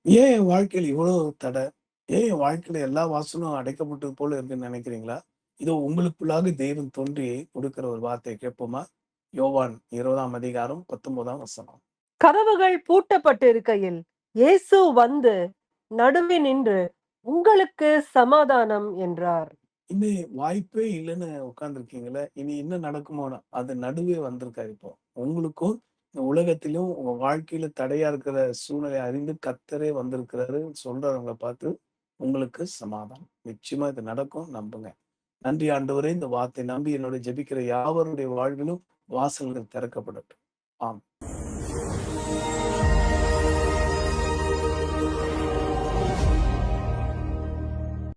ஏன் என் வாழ்க்கையில இவ்வளவு தடை? ஏன் என் வாழ்க்கையில எல்லா வாசலும் அடைக்கப்பட்டது போல இருக்குன்னு நினைக்கிறீங்களா? இதோ உங்களுக்குள்ளாக தேவன் தோன்றி கொடுக்கிற ஒரு வார்த்தைய கேட்போமா? யோவான் 20ஆம் அதிகாரம் 19ஆம் வசனம். கதவுகள் பூட்டப்பட்டிருக்கையில் இயேசு வந்து நடுவே நின்று உங்களுக்கு சமாதானம் என்றார். இனி வாய்ப்பே இல்லன்னு உட்கார்ந்துருக்கீங்கல்ல, இனி என்ன நடக்குமோ அது நடுவே வந்திருக்காரு இப்போ. உங்களுக்கும் இந்த உலகத்திலும் உங்க வாழ்க்கையில தடையா இருக்கிற சூழ்நிலைய அறிந்து கர்த்தரே வந்திருக்கிறாரு சொல்றவங்கள பார்த்து உங்களுக்கு சமாதானம். நிச்சயமா இது நடக்கும் நம்புங்க. நன்றி ஆண்டவரே! இந்த வார்த்தை நம்பி என்னோட ஜெபிக்கிற யாவருடைய வாழ்விலும் வாசல்கள் திறக்கப்படட்டும். ஆமென்.